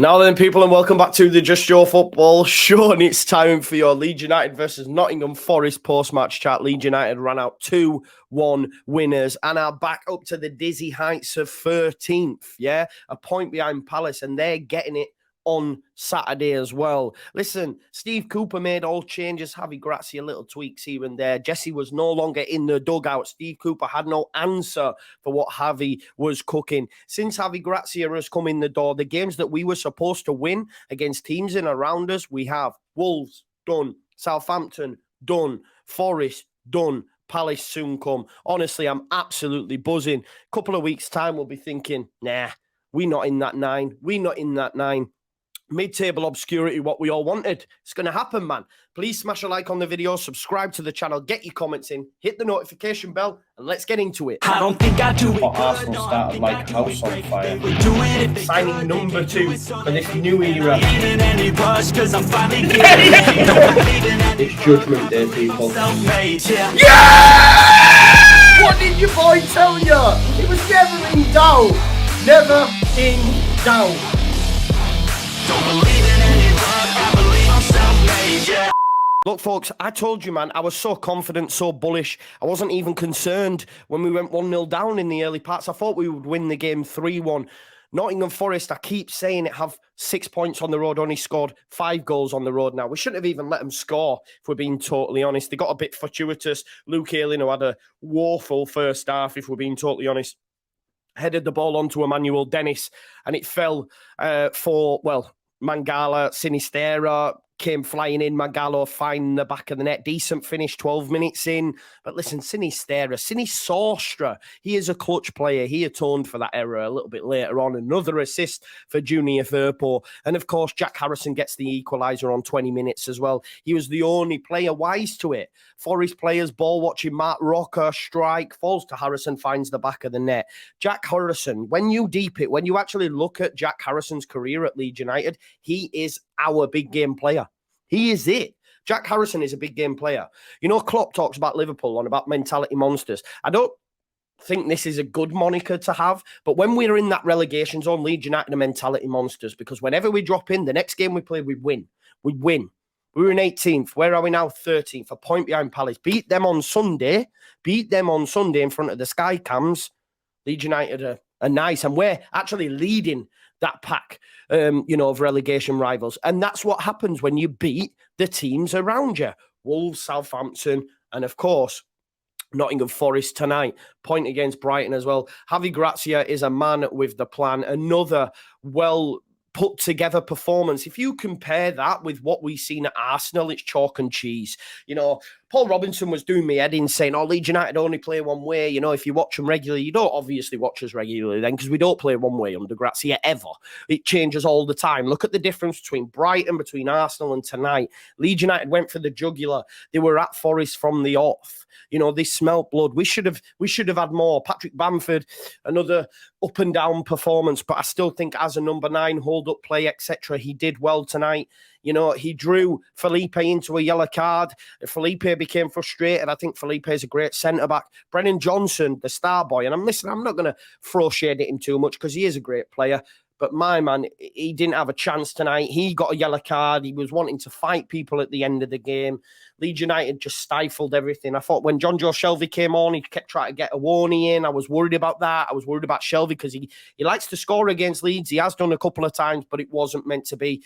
Now then, people, and welcome back to the Just Your Football Show, and it's time for your Leeds United versus Nottingham Forest post-match chat. Leeds United ran out 2-1 winners and are back up to the dizzy heights of 13th, yeah? A point behind Palace, and they're getting it on Saturday as well. Listen, Steve Cooper made all changes. Javi Grazia, little tweaks here and there. Jesse was no longer in the dugout. Steve Cooper had no answer for what Javi was cooking. Since Javi Grazia has come in the door, the games that we were supposed to win against teams in around us, we have Wolves, done. Southampton, done. Forest, done. Palace soon come. Honestly, I'm absolutely buzzing. Couple of weeks' time, we'll be thinking, nah, we're not in that nine. We're not in that nine. Mid-table obscurity, what we all wanted. It's going to happen, man. Please smash a like on the video, subscribe to the channel, get your comments in, hit the notification bell, and let's get into it. I don't think I do it. Arsenal started like house on fire. Signing number 2 for this new era. It's Judgment Day, people. Yeah! What did your boy tell you? It was never in doubt. Never in doubt. Don't believe in any luck, I believe I'm self-made, yeah. Look, folks, I told you, man, I was so confident, so bullish. I wasn't even concerned when we went 1-0 down in the early parts. I thought we would win the game 3-1. Nottingham Forest, I keep saying it, have 6 points on the road, only scored 5 goals on the road now. We shouldn't have even let them score, if we're being totally honest. They got a bit fortuitous. Luke Ayling, who had a woeful first half, if we're being totally honest, headed the ball onto Emmanuel Dennis, and it fell for, well, Mangala, Sinisterra came flying in. Mangala finding the back of the net. Decent finish, 12 minutes in. But listen, Sinistra, he is a clutch player. He atoned for that error a little bit later on. Another assist for Junior Firpo. And of course, Jack Harrison gets the equaliser on 20 minutes as well. He was the only player wise to it. Forest players, ball watching, Mark Roca, strike, falls to Harrison, finds the back of the net. Jack Harrison, when you deep it, when you actually look at Jack Harrison's career at Leeds United, he is our big game player. He is it. Jack Harrison is a big game player. You know, Klopp talks about Liverpool and about mentality monsters. I don't think this is a good moniker to have, but when we're in that relegation zone, Leeds United are mentality monsters, because whenever we drop in, the next game we play, we win. We win. We were in 18th. Where are we now? 13th. A point behind Palace. Beat them on Sunday in front of the Sky Cams. Leeds United are nice, and we're actually leading that pack, of relegation rivals. And that's what happens when you beat the teams around you. Wolves, Southampton, and of course, Nottingham Forest tonight. Point against Brighton as well. Javi Grazia is a man with the plan. Another put together performance. If you compare that with what we've seen at Arsenal, it's chalk and cheese. You know, Paul Robinson was doing me head in saying, Leeds United only play one way. You know, if you watch them regularly, you don't obviously watch us regularly then, because we don't play one way under Grazia ever. It changes all the time. Look at the difference between Brighton, between Arsenal and tonight. Leeds United went for the jugular. They were at Forest from the off. You know, they smelt blood. We should have had more. Patrick Bamford, another up and down performance, but I still think as a number 9, hold up play, etc., he did well tonight. You know, he drew Felipe into a yellow card. Felipe became frustrated. I think Felipe is a great centre-back. Brennan Johnson, the star boy, and I'm not going to throw shade at him too much because he is a great player. But my man, he didn't have a chance tonight. He got a yellow card. He was wanting to fight people at the end of the game. Leeds United just stifled everything. I thought when John Joe Shelvey came on, he kept trying to get a warning in. I was worried about that. I was worried about Shelvey because he likes to score against Leeds. He has done a couple of times, but it wasn't meant to be.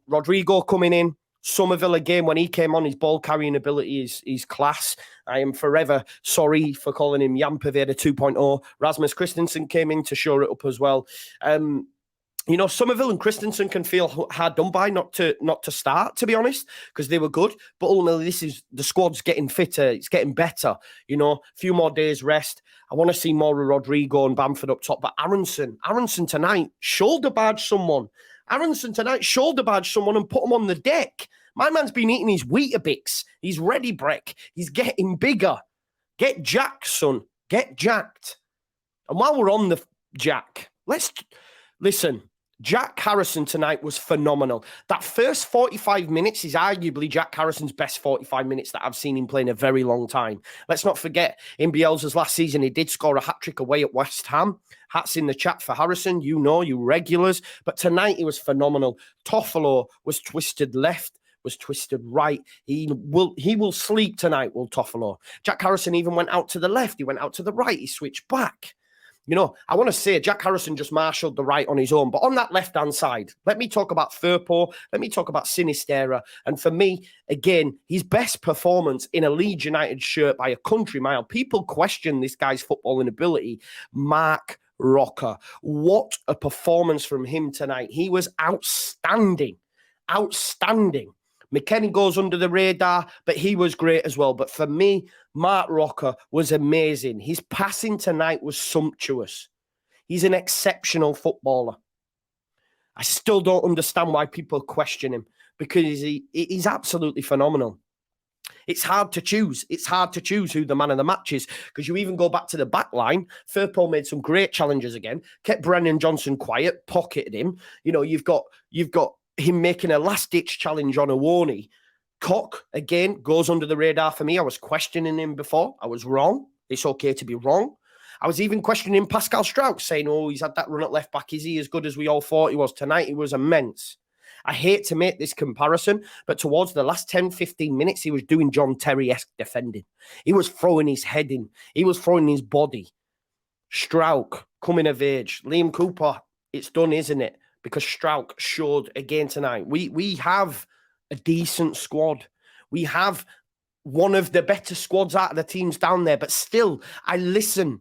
Rodrigo coming in. Somerville again, when he came on, his ball carrying ability is class. I am forever sorry for calling him Jampaveda 2.0. Rasmus Christensen came in to shore it up as well. You know, Somerville and Christensen can feel hard done by not to start, to be honest, because they were good. But ultimately, the squad's getting fitter. It's getting better. You know, a few more days rest. I want to see more of Rodrigo and Bamford up top. But Aronson tonight shoulder barged someone. And put him on the deck. My man's been eating his Weetabix. He's ready, Breck. He's getting bigger. Get jacked, son. Get jacked. And while we're on the jack, let's listen. Jack Harrison tonight was phenomenal. That first 45 minutes is arguably Jack Harrison's best 45 minutes that I've seen him play in a very long time. Let's not forget, in Bielsa's last season, he did score a hat-trick away at West Ham. Hats in the chat for Harrison, you know, you regulars. But tonight he was phenomenal. Toffolo was twisted left, was twisted right. He will sleep tonight, will Toffolo. Jack Harrison even went out to the left. He went out to the right. He switched back. You know, I want to say Jack Harrison just marshalled the right on his own. But on that left-hand side, let me talk about Firpo. Let me talk about Sinisterra. And for me, again, his best performance in a Leeds United shirt by a country mile. People question this guy's footballing ability. Mark Roca. What a performance from him tonight. He was outstanding. Outstanding. McKennie goes under the radar, but he was great as well. But for me, Mark Roca was amazing. His passing tonight was sumptuous. He's an exceptional footballer. I still don't understand why people question him, because he's absolutely phenomenal. It's hard to choose. It's hard to choose who the man of the match is, because you even go back to the back line. Firpo made some great challenges again, kept Brennan Johnson quiet, pocketed him. You know, you've got him making a last-ditch challenge on Awoni. Koch, again, goes under the radar for me. I was questioning him before. I was wrong. It's okay to be wrong. I was even questioning Pascal Strauch, saying, oh, he's had that run at left-back. Is he as good as we all thought he was? Tonight, he was immense. I hate to make this comparison, but towards the last 10, 15 minutes, he was doing John Terry-esque defending. He was throwing his head in. He was throwing his body. Strauch, coming of age. Liam Cooper, it's done, isn't it? Because Strauch showed again tonight. We have a decent squad. We have one of the better squads out of the teams down there. But still, I listen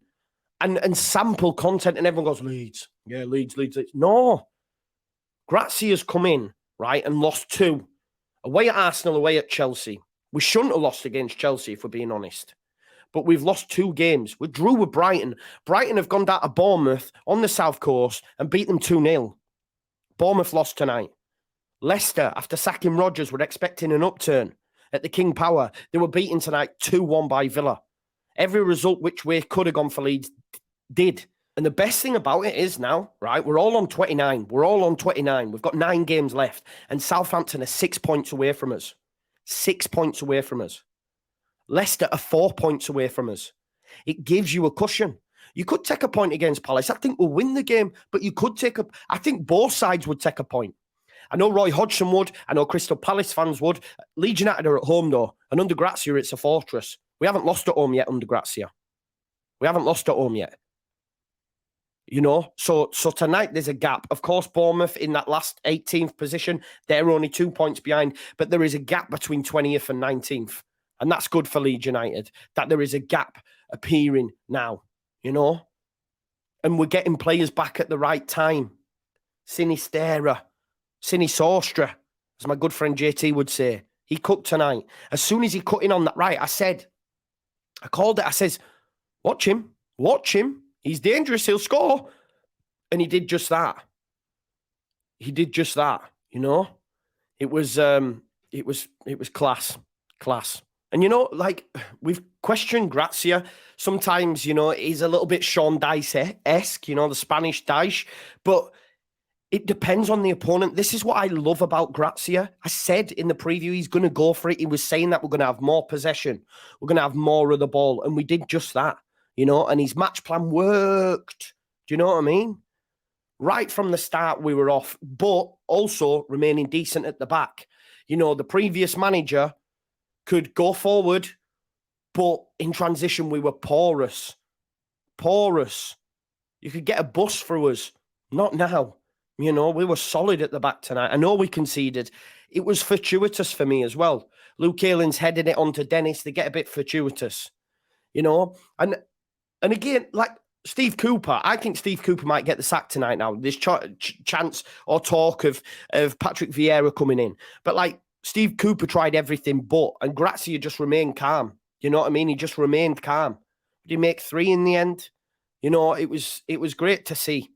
and sample content and everyone goes, Leeds. Yeah, Leeds. No. Grazia's come in, right, and lost 2. Away at Arsenal, away at Chelsea. We shouldn't have lost against Chelsea, if we're being honest. But we've lost 2 games. We drew with Brighton. Brighton have gone down to Bournemouth on the South Coast and beat them 2-0. Bournemouth lost tonight. Leicester, after sacking Rodgers, were expecting an upturn at the King Power. They were beaten tonight 2-1 by Villa. Every result which way could have gone for Leeds did. And the best thing about it is now, right, we're all on 29. We're all on 29. We've got 9 games left. And Southampton are 6 points away from us. 6 points away from us. Leicester are 4 points away from us. It gives you a cushion. You could take a point against Palace. I think we'll win the game, but you could take I think both sides would take a point. I know Roy Hodgson would. I know Crystal Palace fans would. Leeds United are at home, though. And under Grazia, it's a fortress. We haven't lost at home yet under Grazia. We haven't lost at home yet. You know? So tonight, there's a gap. Of course, Bournemouth in that last 18th position, they're only 2 points behind. But there is a gap between 20th and 19th. And that's good for Leeds United, that there is a gap appearing now. You know? And we're getting players back at the right time. Sinisterra, Sinisostra, as my good friend JT would say. He cooked tonight. As soon as he cut in on that right, I called it. I says, watch him. He's dangerous. He'll score. And he did just that. You know? It was class. And, you know, like, we've questioned Grazia. Sometimes, you know, he's a little bit Sean Dyche-esque, you know, the Spanish Dyche. But it depends on the opponent. This is what I love about Grazia. I said in the preview, he's going to go for it. He was saying that we're going to have more possession. We're going to have more of the ball. And we did just that, you know, and his match plan worked. Do you know what I mean? Right from the start, we were off, but also remaining decent at the back. You know, the previous manager could go forward, but in transition, we were porous. You could get a bus through us. Not now. You know, we were solid at the back tonight. I know we conceded. It was fortuitous for me as well. Luke Aylin's heading it onto Dennis. They get a bit fortuitous, you know. And again, like Steve Cooper, I think Steve Cooper might get the sack tonight now. There's chance or talk of Patrick Vieira coming in. But like, Steve Cooper tried everything but, and Grazia just remained calm. You know what I mean? He just remained calm. Did he make 3 in the end? You know, it was great to see.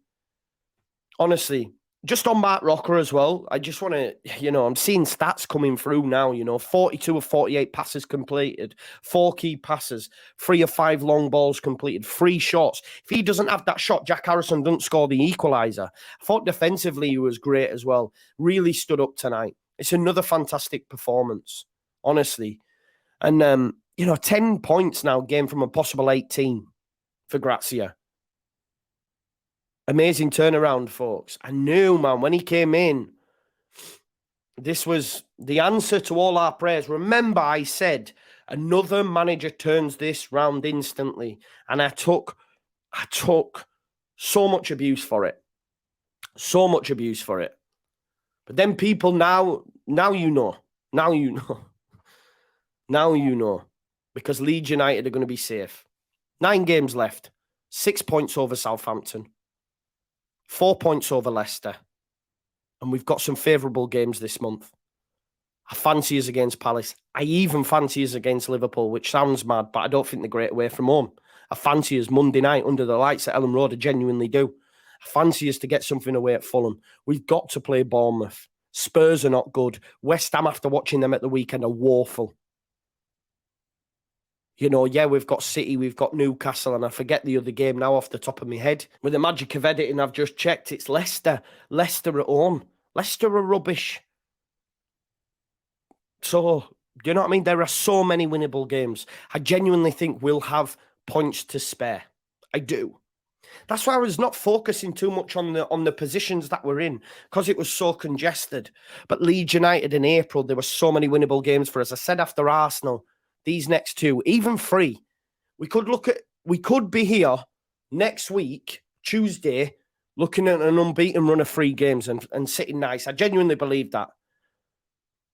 Honestly, just on Mark Roca as well, I just want to, I'm seeing stats coming through now, 42 of 48 passes completed, 4 key passes, 3 of 5 long balls completed, 3 shots. If he doesn't have that shot, Jack Harrison doesn't score the equaliser. I thought defensively he was great as well. Really stood up tonight. It's another fantastic performance, honestly. And, 10 points now, game from a possible 18 for Grazia. Amazing turnaround, folks. I knew, man, when he came in, this was the answer to all our prayers. Remember, I said another manager turns this round instantly. And I took so much abuse for it. So much abuse for it. But then people now you know. Now you know. Now you know. Because Leeds United are going to be safe. 9 games left. 6 points over Southampton. 4 points over Leicester. And we've got some favourable games this month. I fancy us against Palace. I even fancy us against Liverpool, which sounds mad, but I don't think they're great away from home. I fancy us Monday night under the lights at Ellen Road. I genuinely do. I fancy us to get something away at Fulham. We've got to play Bournemouth. Spurs are not good. West Ham, after watching them at the weekend, are woeful. We've got City, we've got Newcastle, and I forget the other game now off the top of my head. With the magic of editing, I've just checked. It's Leicester. Leicester at home. Leicester are rubbish. So, do you know what I mean? There are so many winnable games. I genuinely think we'll have points to spare. I do. That's why I was not focusing too much on the positions that we're in, because it was so congested. But Leeds United in April, there were so many winnable games for us. I said after Arsenal, these next 2, even 3, we could be here next week, Tuesday, looking at an unbeaten run of 3 games and sitting nice. I genuinely believe that.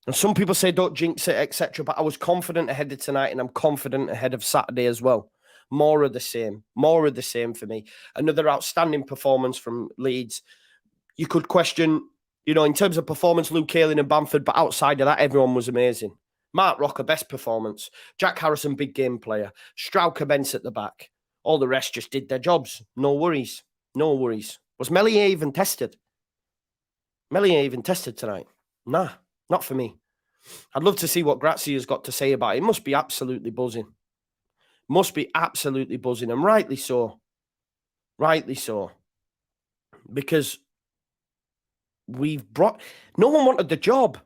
And some people say don't jinx it, etc. But I was confident ahead of tonight, and I'm confident ahead of Saturday as well. More of the same. More of the same for me. Another outstanding performance from Leeds. You could question, in terms of performance, Luke Ayling and Bamford, but outside of that, everyone was amazing. Mark Roca, best performance. Jack Harrison, big game player. Strauker Bence at the back. All the rest just did their jobs. No worries. No worries. Was Meslier even tested? Meslier even tested tonight? Nah, not for me. I'd love to see what Grazia's got to say about it. It must be absolutely buzzing. Must be absolutely buzzing, and rightly so. Rightly so. Because no one wanted the job.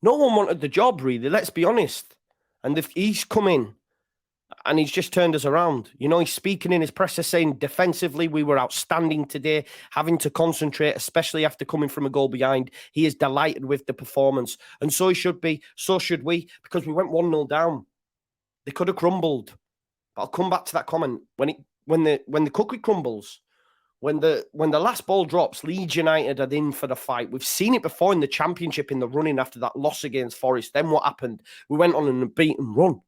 No one wanted the job, really, let's be honest. And if he's come in and he's just turned us around. He's speaking in his presser saying defensively we were outstanding today, having to concentrate, especially after coming from a goal behind. He is delighted with the performance. And so he should be. So should we, because we went 1-0 down. They could have crumbled. But I'll come back to that comment. When the cookie crumbles, when the last ball drops, Leeds United are in for the fight. We've seen it before in the Championship in the running after that loss against Forest. Then what happened? We went on an unbeaten run.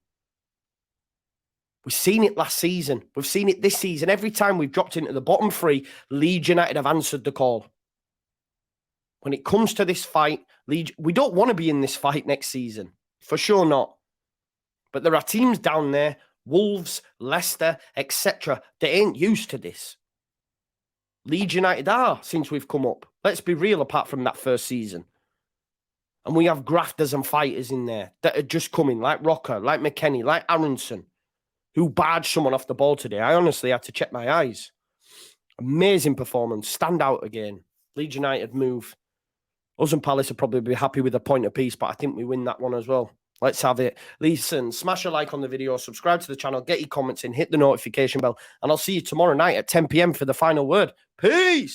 We've seen it last season. We've seen it this season. Every time we've dropped into the bottom 3, Leeds United have answered the call. When it comes to this fight, Leeds, we don't want to be in this fight next season. For sure not. But there are teams down there, Wolves, Leicester, etc., they ain't used to this. Leeds United are, since we've come up. Let's be real, apart from that first season. And we have grafters and fighters in there that are just coming, like Roca, like McKennie, like Aronson, who barged someone off the ball today. I honestly had to check my eyes. Amazing performance. Stand out again. Leeds United move. Us and Palace will probably be happy with a point apiece, but I think we win that one as well. Let's have it. Listen, smash a like on the video, subscribe to the channel, get your comments in, hit the notification bell, and I'll see you tomorrow night at 10 p.m. for the final word. Peace!